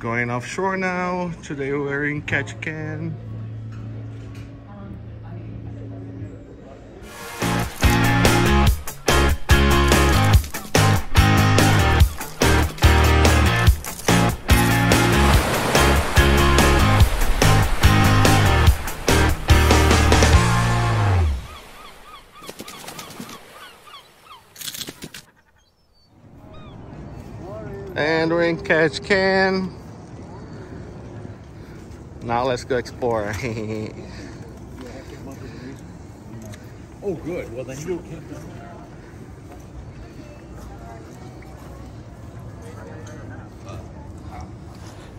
Going offshore now. Today we're in Ketchikan. And we're in Ketchikan. Now let's go explore. Oh, good. Well, then you can.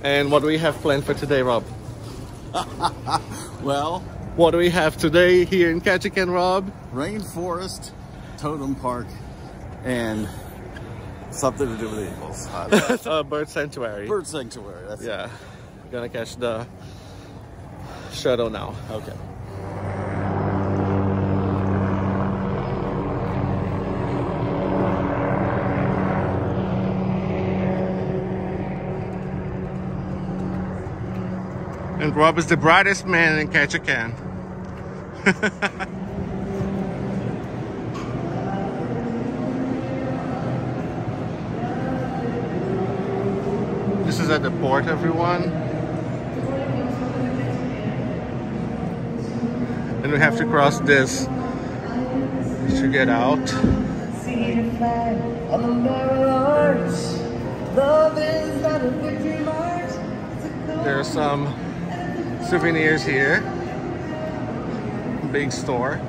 And what do we have planned for today, Rob? Well, what do we have today here in Ketchikan, Rob? Rainforest, Totem Park, and something to do with eagles. Bird sanctuary. Bird sanctuary. That's yeah. Gonna catch the shuttle now. Okay. And Rob is the brightest man in Ketchikan. This is at the port, everyone. And we have to cross this to get out. There are some souvenirs here. Big store.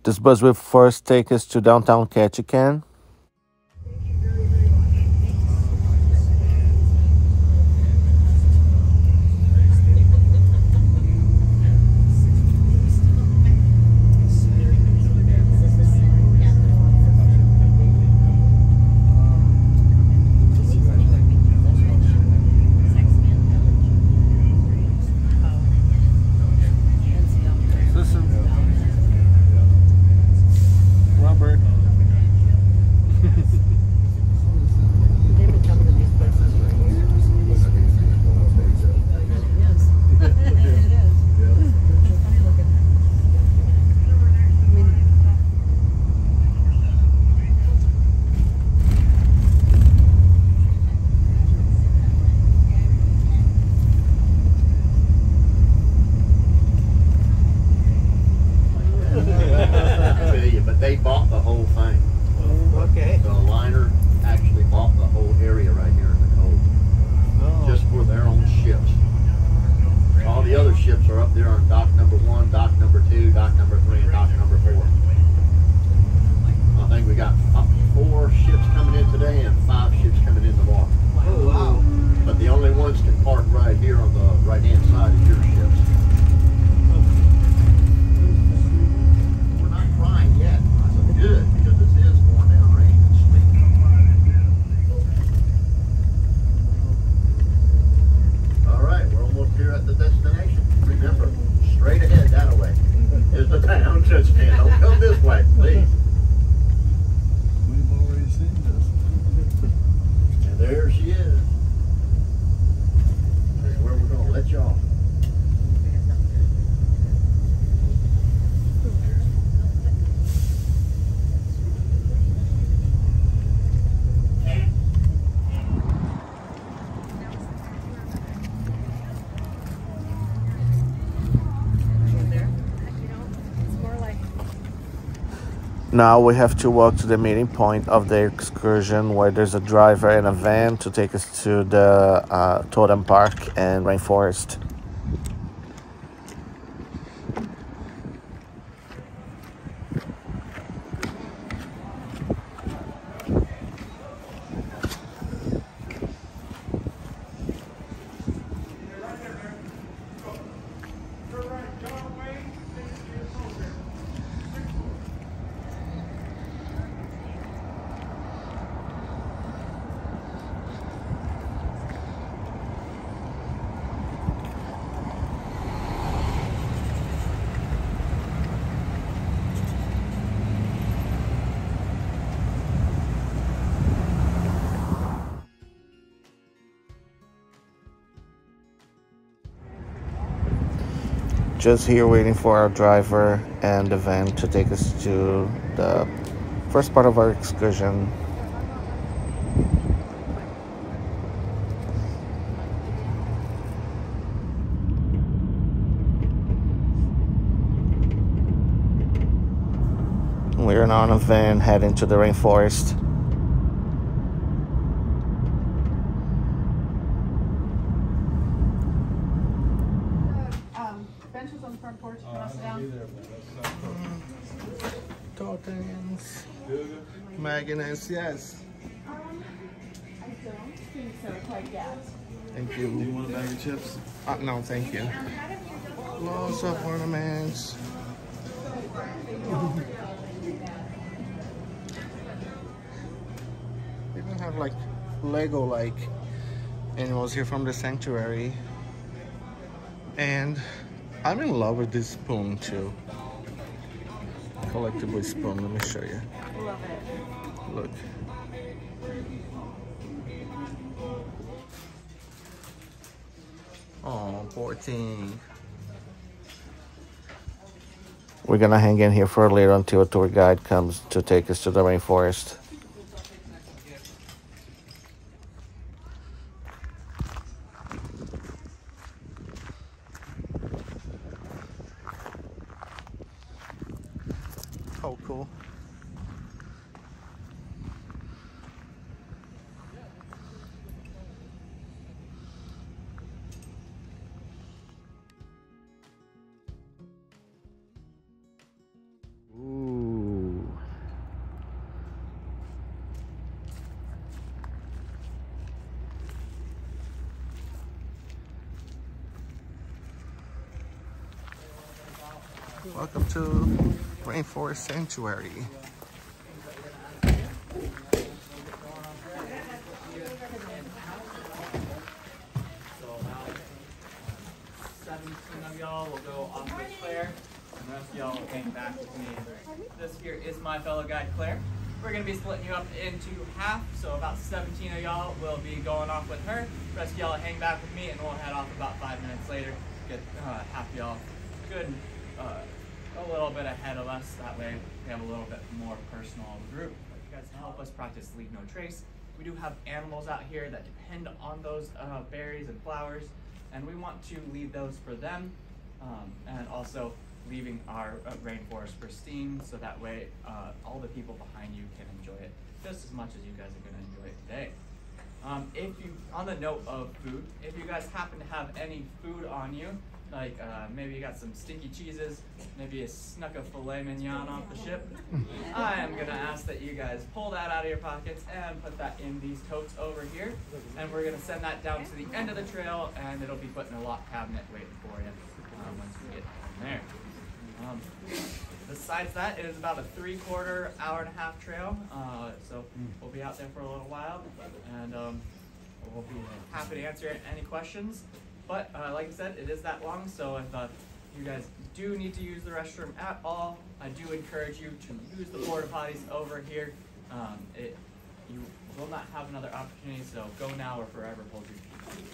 This bus will first take us to downtown Ketchikan. They bought the whole thing. Okay. The liner actually bought the whole area right here in the cove. Oh. Just for their own ships. All the other ships are up there on dock number 1, dock number 2, dock number 3, and dock number 4. I think we got 4 ships coming in today and 5 ships coming in tomorrow. Oh, wow. But the only ones can park right here on the right-hand side is your ships. Good, because this is pouring down rain and sleet. All right, we're almost here at the destination. Remember, straight ahead that way is the town. Just don't come this way, please. We've already seen this. And there she is. That's where we're going to let you off. Now we have to walk to the meeting point of the excursion where there's a driver and a van to take us to the Totem Park and Rainforest. Just here waiting for our driver and the van to take us to the first part of our excursion. We're now on a van heading to the rainforest. Benches on the front porch. Can I sit down? Totems. Magnus, yes. I don't think so quite yet. Thank you. Do you want a bag of chips? No, thank you. Lots of ornaments. They even have like Lego like animals here from the sanctuary. And I'm in love with this spoon too. Collectible spoon, let me show you. Love it. Look. Oh, poor thing. We're gonna hang in here for later until a tour guide comes to take us to the rainforest. Oh, cool. Ooh. Welcome to Rainforest Sanctuary. Of y'all will go off with Claire, and the rest of y'all will hang back with me. This here is my fellow guide, Claire. We're going to be splitting you up into half, so about 17 of y'all will be going off with her. The rest of y'all will hang back with me, and we'll head off about 5 minutes later. Get half y'all good, a little bit ahead of us. That way we have a little bit more personal group. You guys help us practice leave no trace. We do have animals out here that depend on those berries and flowers, and we want to leave those for them, and also leaving our rainforest pristine, so that way all the people behind you can enjoy it just as much as you guys are going to enjoy it today. If you, on the note of food, if you guys happen to have any food on you, like maybe you got some stinky cheeses, maybe you snuck a filet mignon off the ship, I am gonna ask that you guys pull that out of your pockets and put that in these totes over here, and we're gonna send that down to the end of the trail, and it'll be put in a locked cabinet waiting for you once we get down there. Besides that, it is about a 3/4 hour-and-a-half trail, so we'll be out there for a little while, and we'll be happy to answer any questions. But like I said, it is that long, so if you guys do need to use the restroom at all, I do encourage you to use the porta potties over here. You will not have another opportunity, so go now or forever hold your peace.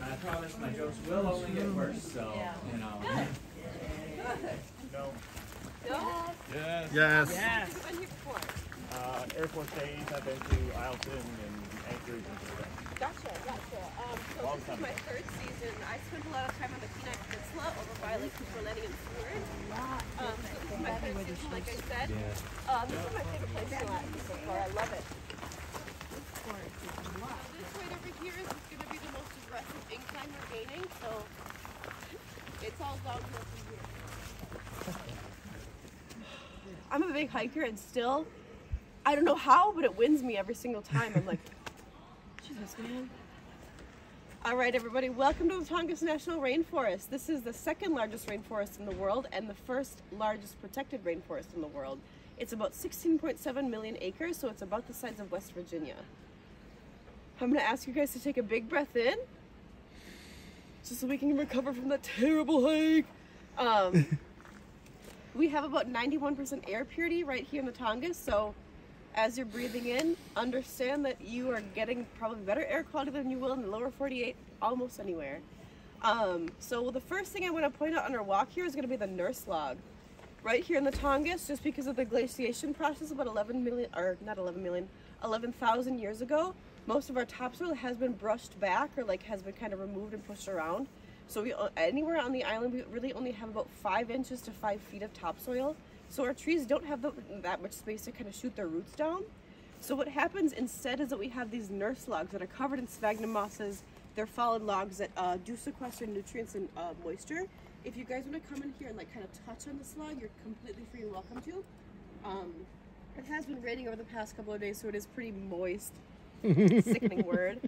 I promise my jokes will only get worse, so, you know. No. Yes. Yes. I've been here before. Air Force days, I've been to Isleton and Anchorage and stuff. Gotcha. So this is my third season. I spent a lot of time on the Kenai Peninsula over by like Cooper Landing and Seward. So this is my third season, like I said. This is my favorite place to go so far. I love it. This right over here is going to be the most aggressive incline we're gaining, so it's all downhill from here. I'm a big hiker, and still, I don't know how, but it wins me every single time. I'm like, Jesus, man. All right, everybody, welcome to the Tongass National Rainforest. This is the second largest rainforest in the world and the first largest protected rainforest in the world. It's about 16.7 million acres, so it's about the size of West Virginia. I'm gonna ask you guys to take a big breath in, just so we can recover from that terrible hike. We have about 91% air purity right here in the Tongass, so as you're breathing in, understand that you are getting probably better air quality than you will in the lower 48 almost anywhere. So the first thing I want to point out on our walk here is going to be the nurse log. Right here in the Tongass, just because of the glaciation process about 11,000 years ago, most of our topsoil has been brushed back or like has been kind of removed and pushed around. So anywhere on the island, we really only have about 5 inches to 5 feet of topsoil. So our trees don't have that much space to kind of shoot their roots down. So what happens instead is that we have these nurse logs that are covered in sphagnum mosses. They're fallen logs that do sequester nutrients and moisture. If you guys want to come in here and like kind of touch on this log, you're completely free and welcome to. It has been raining over the past couple of days, so it is pretty moist. Sickening word.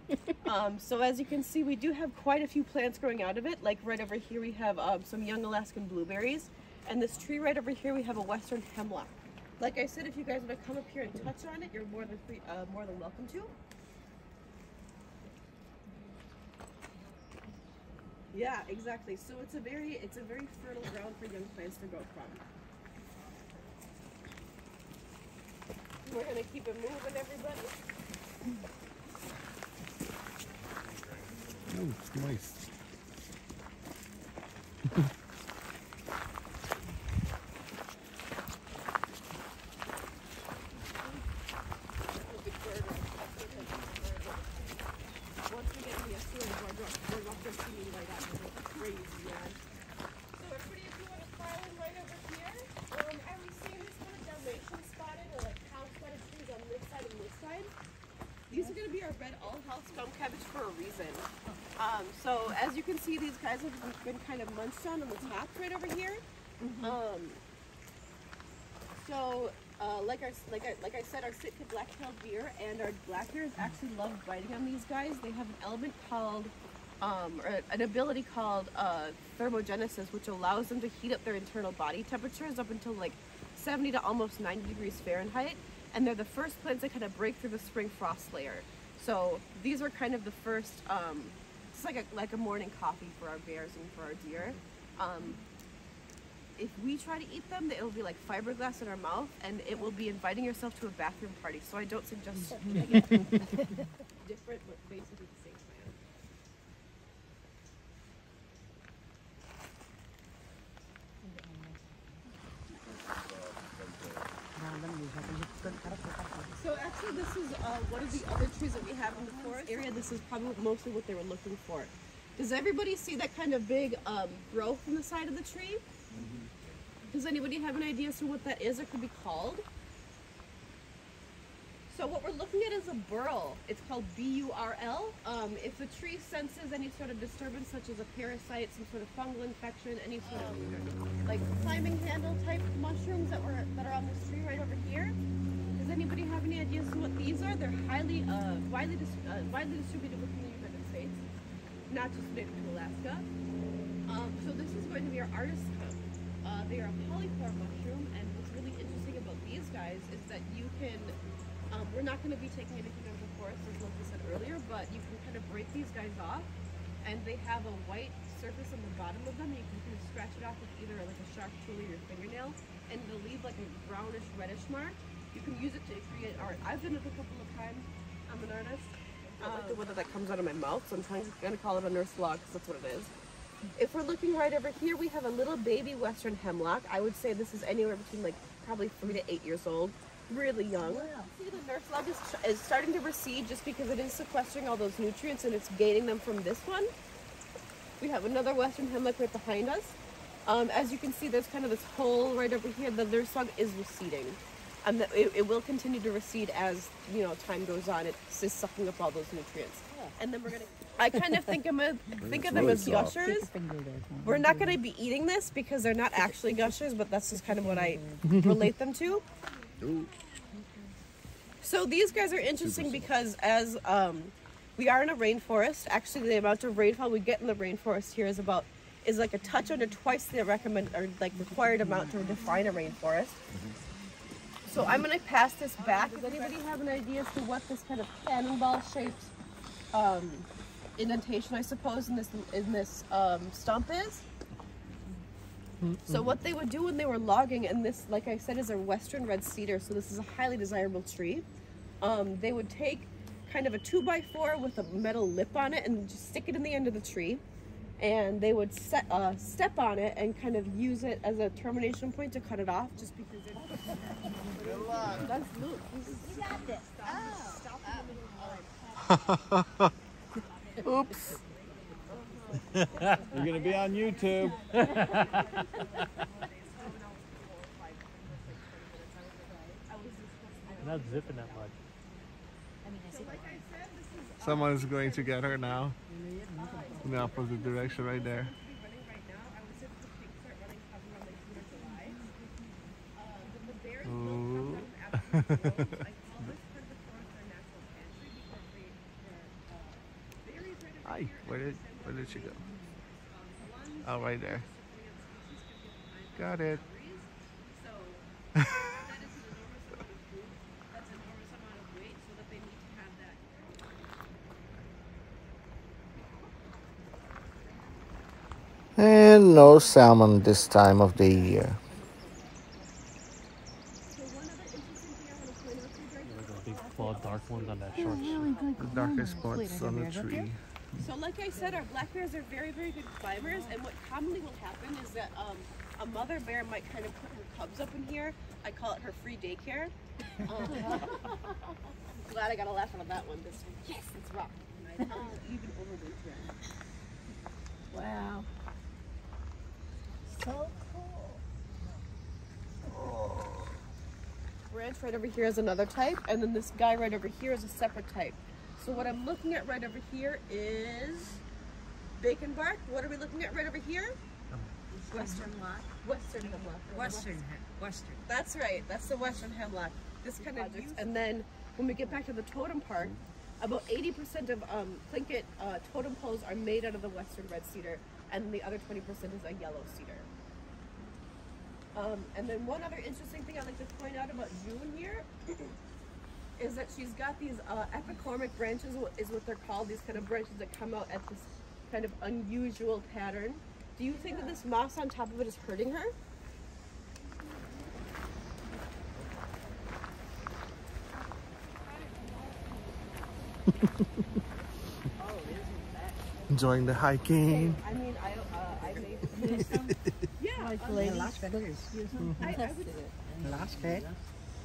So as you can see, we do have quite a few plants growing out of it. Like right over here we have some young Alaskan blueberries, and this tree right over here we have a western hemlock. Like I said, if you guys want to come up here and touch on it, you're more than welcome to. Yeah, exactly. So it's a very fertile ground for young plants to grow from. We're gonna keep it moving, everybody. Oh, it's nice. Once we get in the estuary, we're not just seeing right out. It's crazy, man. So we're pretty if you want to file in right over here. Are we seeing this kind of Dalmatian spotted or like cow spotted trees on this side and this side? These are going to be our red all-house skunk cabbage for a reason. So as you can see, these guys have been kind of munched on the top right over here. Like I said, our Sitka black-tailed deer and our black bears actually love biting on these guys. They have an element called, or an ability called thermogenesis, which allows them to heat up their internal body temperatures up until like 70 to almost 90 degrees Fahrenheit. And they're the first plants that kind of break through the spring frost layer. So these are kind of the first, it's like a morning coffee for our bears and for our deer. If we try to eat them, it will be like fiberglass in our mouth, and it will be inviting yourself to a bathroom party. So I don't suggest different, but basically the same plant. So actually this is one of the other trees that we have in the forest area. This is probably mostly what they were looking for. Does everybody see that kind of big growth in the side of the tree? Does anybody have an idea as to what that is or could be called? So what we're looking at is a burl. It's called B-U-R-L. If the tree senses any sort of disturbance, such as a parasite, some sort of fungal infection, any sort of like climbing handle type mushrooms that are on this tree right over here. Does anybody have any ideas as to what these are? They're highly widely distributed within the United States, not just native to Alaska. So this is going to be our artist cup. They are a polycarb mushroom, and what's really interesting about these guys is that you can, we're not going to be taking anything out of the forest, as Loki said earlier, but you can kind of break these guys off, and they have a white surface on the bottom of them. You can kind of scratch it off with either like a sharp tool or your fingernail, and it'll leave like a brownish reddish mark. You can use it to create art. I've done it a couple of times. I'm an artist. I like the way that comes out of my mouth, so I'm going to call it a nurse log because that's what it is. If we're looking right over here, we have a little baby western hemlock. I would say this is anywhere between like probably 3 to 8 years old. Really young. See, the nurse log is starting to recede just because it is sequestering all those nutrients and it's gaining them from this one. We have another western hemlock right behind us. As you can see, there's kind of this hole right over here. The nurse log is receding. And it will continue to recede as, you know, time goes on. It's just sucking up all those nutrients. And then we're gonna, I kind of think of them as gushers. We're not gonna be eating this because they're not actually gushers, but that's just kind of what I relate them to. So these guys are interesting because as we are in a rainforest, actually the amount of rainfall we get in the rainforest here is like a touch under twice the required amount to define a rainforest. So I'm gonna pass this back. Does anybody have an idea as to what this kind of cannonball shaped indentation, I suppose, in this stump is? So what they would do when they were logging, and this, like I said, is a western red cedar, so this is a highly desirable tree. They would take kind of a 2x4 with a metal lip on it and just stick it in the end of the tree. and they would step on it and kind of use it as a termination point to cut it off, just because it's... Good luck. That's Luke. You got this. Oops. You're gonna be on YouTube. Not zipping that much. Someone's going to get her now. In the opposite direction right there. Ooh. Hi, where did she go? Oh, right there. Got it. And no salmon this time of the year. Big clawed dark ones on that short. The darkest spots on the tree. So like I said, our black bears are very, very good climbers, and what commonly will happen is that a mother bear might kind of put her cubs up in here. I call it her free daycare. Glad I got a laugh out of that one this time. Yes, it's rock. Even overwinter. Wow. So cool. Ranch right over here is another type, and then this guy right over here is a separate type. So what I'm looking at right over here is bacon bark. What are we looking at right over here? Western hemlock. Western hemlock. Western. That's right. That's the western hemlock. This kind of, and then when we get back to the totem park, about 80% of Tlingit totem poles are made out of the western red cedar, and the other 20% is a yellow cedar. And then one other interesting thing I'd like to point out about June here is that she's got these epicormic branches, is what they're called, these kind of branches that come out at this kind of unusual pattern. Do you think that this moss on top of it is hurting her? Enjoying the hiking. I mean, I made some. Yeah, Alaska. I would Alaska.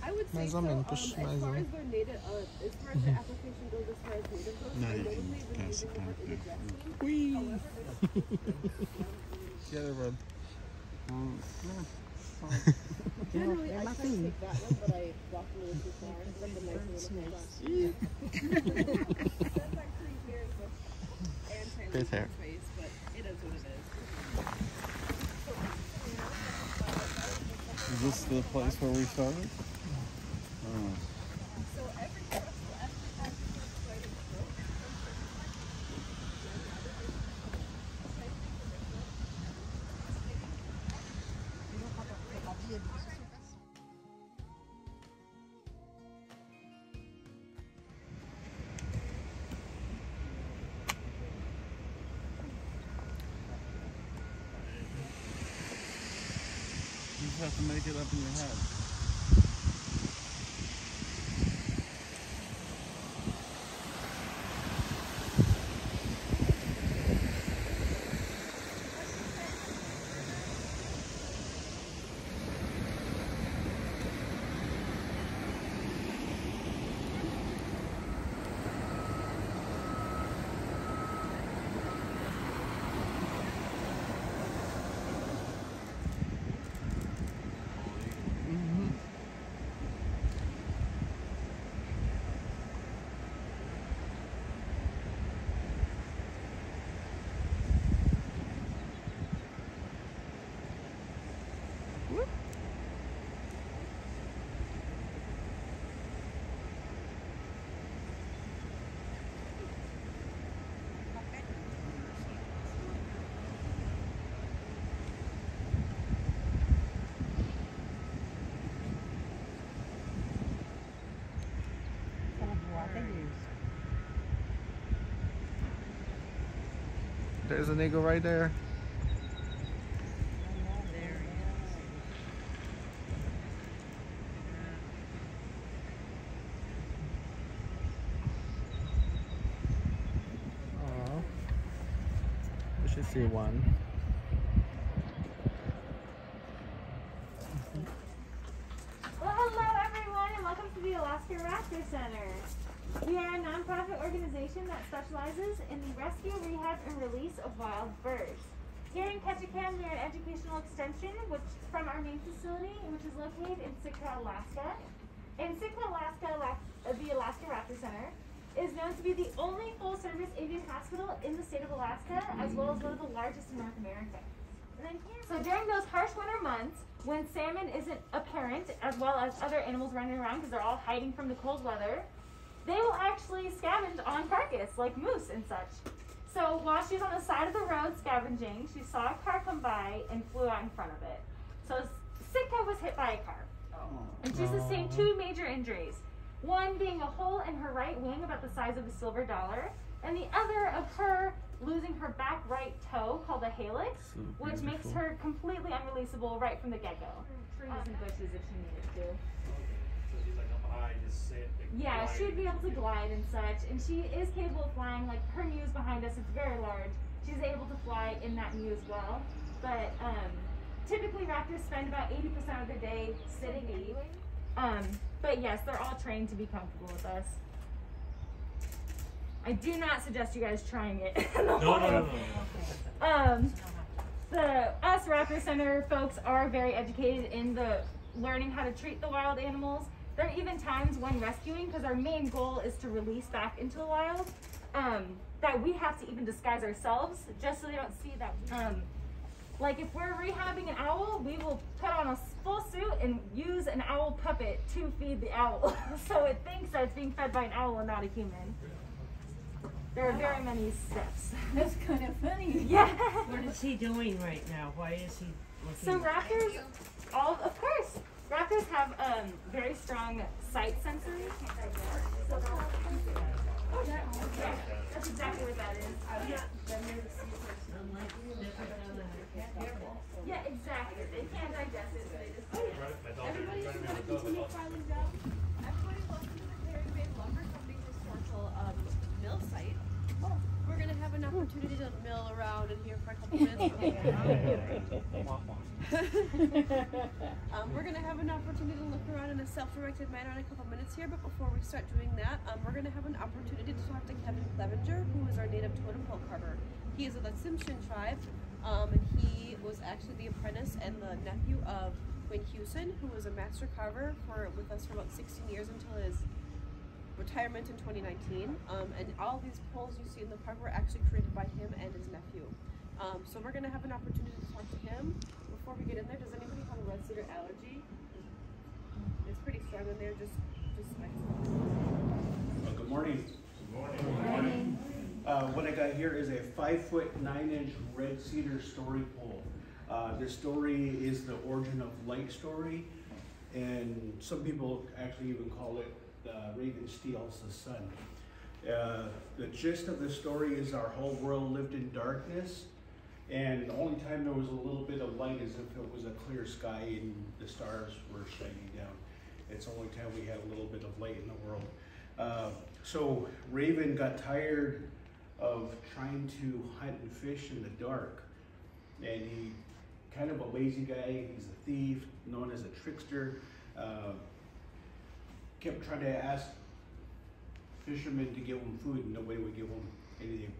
I would say Mais so, ou menos, as far as their native, as far as the application goes, as far as native goes, I know they've been using it in the dressing. Get it, bud. Generally, I try to take that one, but I walked a little too far. That's a nice little That's actually very much anti-lizard face, but it is what it is. Is this the place where we started? So every festival, after that, started You just have to make it up in your head. There's an eagle right there. should see one. Well, hello everyone, and welcome to the Alaska Raptor Center. We are a nonprofit organization that specializes in the rescue, rehab, and release of wild birds. Here in Ketchikan, we are an educational extension from our main facility, which is located in Sitka, Alaska. In Sitka, Alaska, the Alaska Raptor Center is known to be the only full-service avian hospital in the state of Alaska, as well as one of the largest in North America. So during those harsh winter months, when salmon isn't apparent, as well as other animals running around because they're all hiding from the cold weather, they will actually scavenge on carcass, like moose and such. So while she's on the side of the road scavenging, she saw a car come by and flew out in front of it. So Sitka was hit by a car. And she sustained two major injuries. One being a hole in her right wing about the size of a silver dollar, and the other of her losing her back right toe called a halix, which makes her completely unreleasable right from the get-go. Trees and bushes if she needed to. So she's like up high, just sit. Yeah, she'd be able to glide and such, and she is capable of flying. Like her mews behind us, it's very large. She's able to fly in that mew as well. But typically raptors spend about 80% of their day sitting and eating. But yes, they're all trained to be comfortable with us. I do not suggest you guys trying it in the wild. Us Raptor Center folks are very educated in the learning how to treat the wild animals. There are even times when rescuing, because our main goal is to release back into the wild, that we have to even disguise ourselves just so they don't see that. Like if we're rehabbing an owl, we will put on a full suit and use an owl puppet to feed the owl. So it thinks that it's being fed by an owl and not a human. There are very many steps. That's kind of funny. Yeah. What is he doing right now? Why is he looking? So raptors, of course, raptors have very strong sight sensors. So that's exactly what that is. Yeah, exactly. They can't digest it, so they just. Everybody should continue filing down. Everybody welcome to the Perry Bay Lumber Company historical mill site. We're gonna have an opportunity to mill around in here for a couple minutes. We're gonna have an opportunity to look around in a self-directed manner in a couple minutes here, but before we start doing that, we're gonna have an opportunity to talk to Kevin Clevenger, who is our native totem pole carver. He is of the Tsimshian tribe, and he was actually the apprentice and the nephew of Wayne Hewson, who was a master carver with us for about 16 years until his retirement in 2019. And all these poles you see in the park were actually created by him and his nephew. So we're going to have an opportunity to talk to him. Before we get in there, does anybody have a red cedar allergy? It's pretty strong in there, just Good morning. Good morning. Good morning. What I got here is a 5-foot 9-inch red cedar story pole. This story is the origin of light story, and some people actually even call it Raven steals the sun. The gist of the story is our whole world lived in darkness, and the only time there was a little bit of light is if it was a clear sky and the stars were shining down. It's the only time we had a little bit of light in the world. So Raven got tired of trying to hunt and fish in the dark, and he kind of a lazy guy. He's a thief, known as a trickster. Kept trying to ask fishermen to give him food, and nobody would give him anything.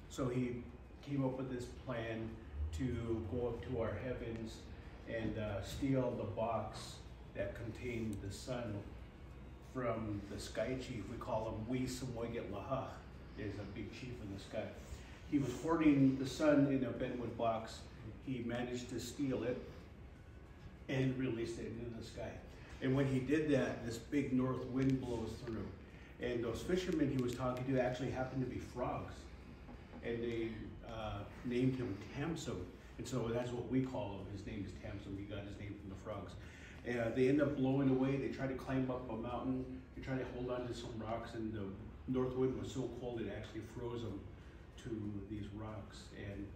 So he came up with this plan to go up to our heavens and steal the box that contained the sun from the sky chief. We call him Wee Samoyget Lahach. There's a big chief in the sky. He was hoarding the sun in a bedwood box. He managed to steal it and released it into the sky. And when he did that, this big north wind blows through. And those fishermen he was talking to actually happened to be frogs. And they named him Tamsum. And so that's what we call him. His name is Tamsum. He got his name from the frogs. They end up blowing away. They try to climb up a mountain. They try to hold on to some rocks, and the north wind was so cold it actually froze them to these rocks. And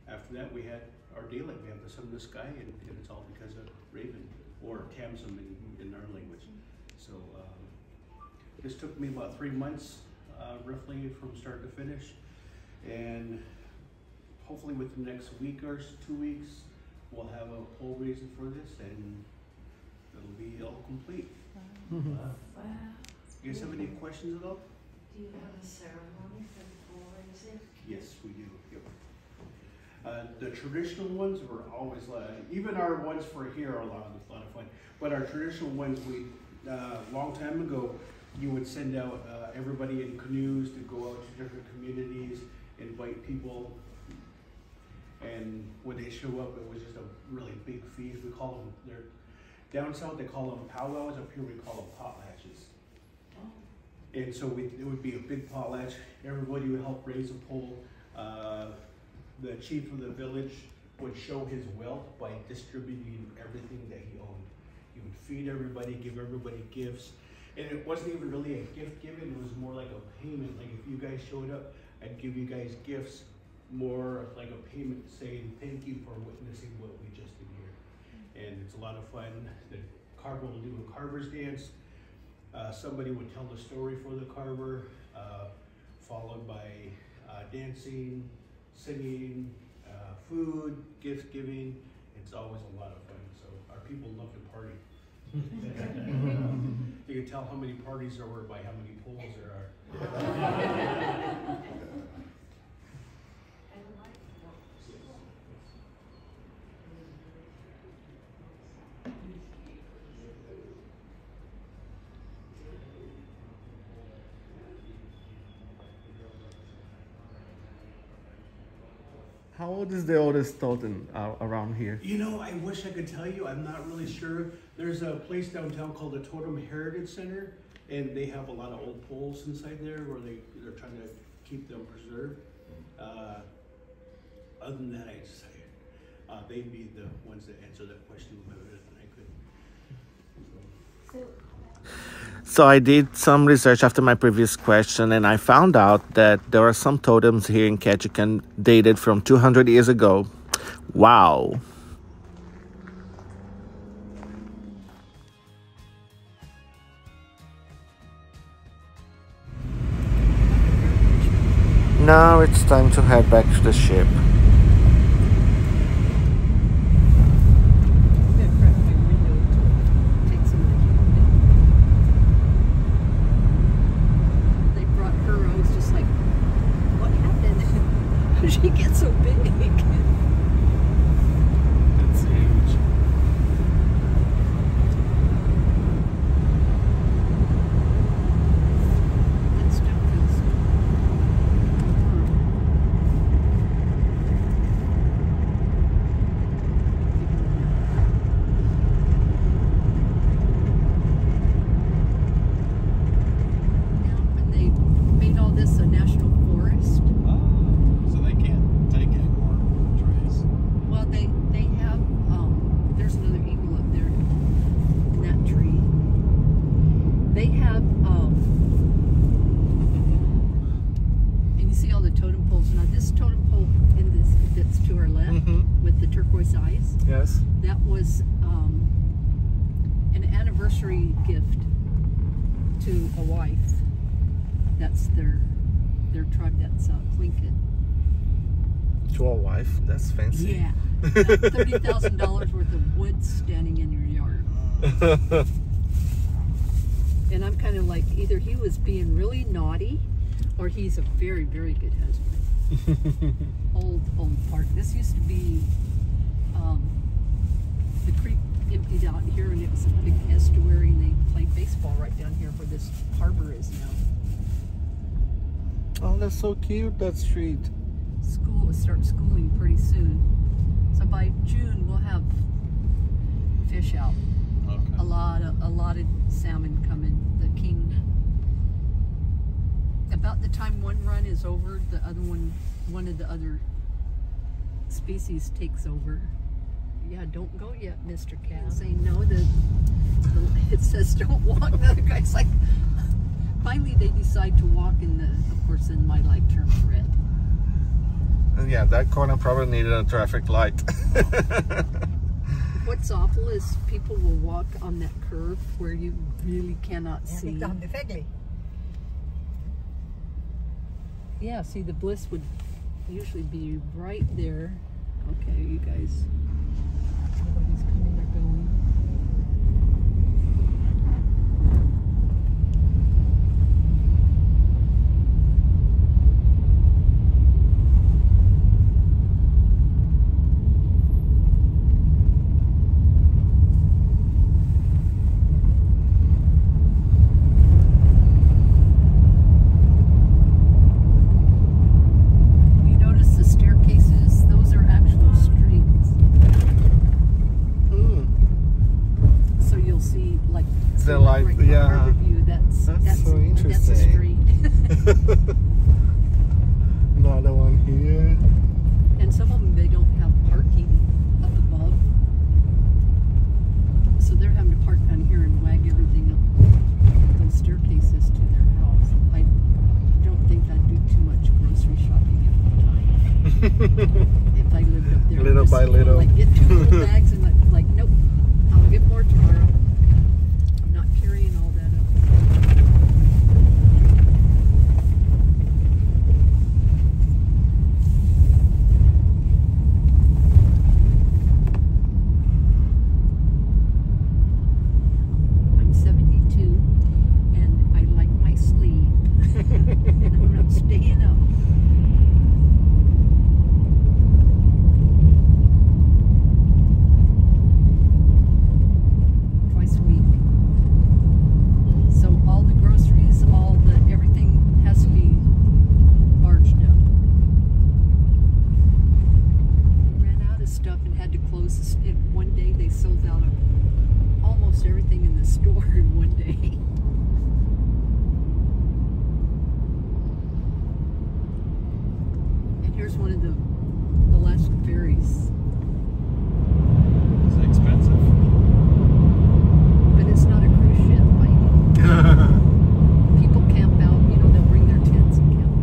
after that, we had our daylight. We have the sun in the sky, and it's all because of Raven, or Tamsum in our language. So this took me about 3 months, roughly, from start to finish. And hopefully within the next week or 2 weeks, we'll have a pole raising for this, and it'll be all complete. Wow. You guys have any questions at all? Do you have a ceremony for the pole raising? Yes, we do. Yep. The traditional ones were always, even our ones for here are a lot of fun. But our traditional ones, we long time ago, you would send out everybody in canoes to go out to different communities, invite people, and when they show up, it was just a really big feast. We call them, they're down south they call them powwows. Up here we call them potlatches. And so it would be a big potlatch. Everybody would help raise a pole. The chief of the village would show his wealth by distributing everything that he owned. He would feed everybody, give everybody gifts. And it wasn't even really a gift given, it was more like a payment. Like if you guys showed up, I'd give you guys gifts, more like a payment saying thank you for witnessing what we just did here. And it's a lot of fun. The carver will do a carver's dance. Somebody would tell the story for the carver, followed by dancing, singing, food, gift giving. It's always a lot of fun. So our people love to party. You can tell how many parties there were by how many poles there are. How old is the oldest totem around here? You know, I wish I could tell you. I'm not really sure. There's a place downtown called the Totem Heritage Center, and they have a lot of old poles inside there where they're trying to keep them preserved. Other than that, they'd be the ones that answer that question better than I could. So I did some research after my previous question, and I found out that there are some totems here in Ketchikan dated from 200 years ago. Wow. Now it's time to head back to the ship. She gets so big. That's huge. That stuff is. Now, when they made all this a national forest. Well, they have, there's another eagle up there in that tree. They have, and you see all the totem poles. Now this totem pole in this, that's to our left with the turquoise eyes. Yes. That was an anniversary gift to a wife. That's their tribe, that's Tlingit. To a wife? That's fancy. Yeah. $30,000 worth of wood standing in your yard. And I'm kind of like, either he was being really naughty or he's a very, very good husband. old park. This used to be the creek emptied out here, and it was a big estuary, and they played baseball right down here where this harbor is now. Oh, that's so cute, that street. School will start schooling pretty soon. So by June we'll have fish out. Okay. A lot of salmon coming. The king. About the time one run is over, the other one of the other species takes over. Yeah, don't go yet, Mr. Cat. Saying no, it says don't walk. The other guy's like, finally they decide to walk in the, of course, in my like term, red. And yeah, that corner probably needed a traffic light. What's awful is people will walk on that curve where you really cannot see. Yeah, see, the Bliss would usually be right there. Okay, you guys. Nobody's coming or going. Another one here. And some of them, they don't have parking up above. So they're having to park down here and wag everything up those staircases to their house. I don't think I'd do too much grocery shopping at one time. If I lived up there. Little just, by little. Like get 2 little bags and like, nope, I'll get more tomorrow. I'm not carrying all that up. One day they sold out of almost everything in the store in one day. And here's one of the Alaska ferries. It's expensive. But it's not a cruise ship by any. People camp out, you know, they'll bring their tents and camp out.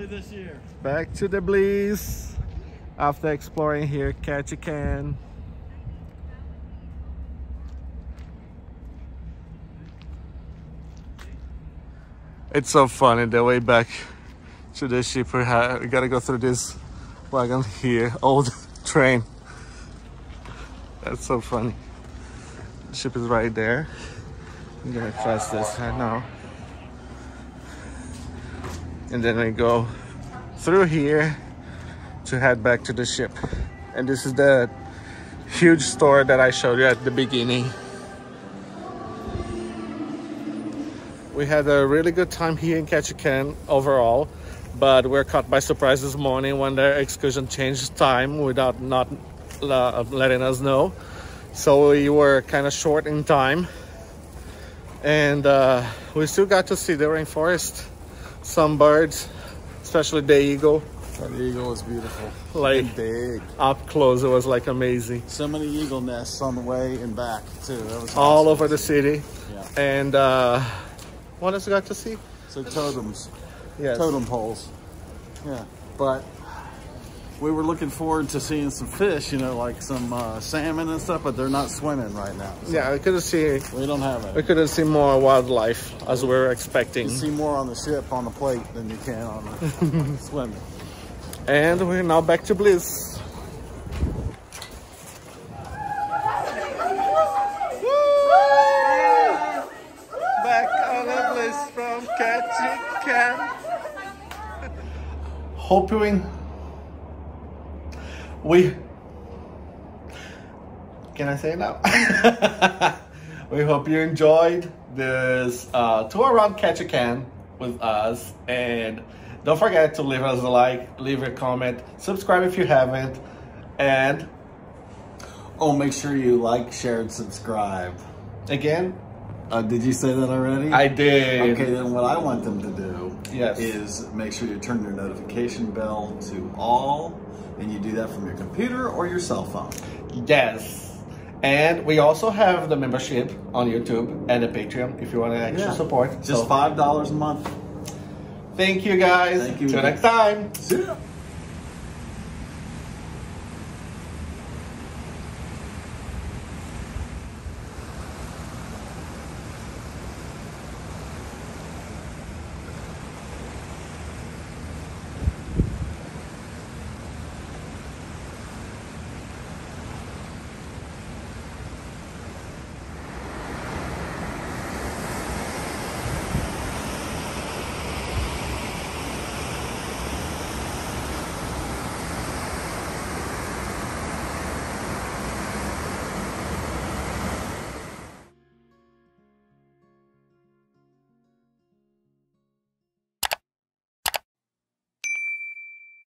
This year. Back to the Bliss after exploring here Ketchikan. It's so funny the way back to the ship. We gotta go through this wagon here, old train. That's so funny. The ship is right there. I'm gonna trust this right now. And then we go through here to head back to the ship. And this is the huge store that I showed you at the beginning. We had a really good time here in Ketchikan overall, but we're caught by surprise this morning when the excursion changed time without not letting us know. So we were kind of short in time. And we still got to see the rainforest. Some birds, especially the eagle. The eagle was beautiful. Like and big. Up close, it was like amazing. So many eagle nests on the way and back too. That was all awesome. over the city. Yeah. And what else we got to see? So totems. Yes. Totem poles. Yeah. But we were looking forward to seeing some fish, you know, like some salmon and stuff, but they're not swimming right now. So yeah, we couldn't see. We don't have it. We couldn't see more wildlife as we were expecting. You see more on the ship on the plate than you can on the swimming. And we're now back to Bliss. Back on the Bliss from Ketchikan. Hoping we can I say it now? We hope you enjoyed this tour around Ketchikan with us, and don't forget to leave us a like, leave a comment, subscribe if you haven't, and oh, make sure you like, share, and subscribe. Again, Did you say that already? I did. Okay, then what I want them to do Yes. is make sure you turn your notification bell to all, and you do that from your computer or your cell phone. Yes. And we also have the membership on YouTube and the Patreon if you want extra support. Just $5 a month. Thank you guys. Thank you. Till next time. See ya.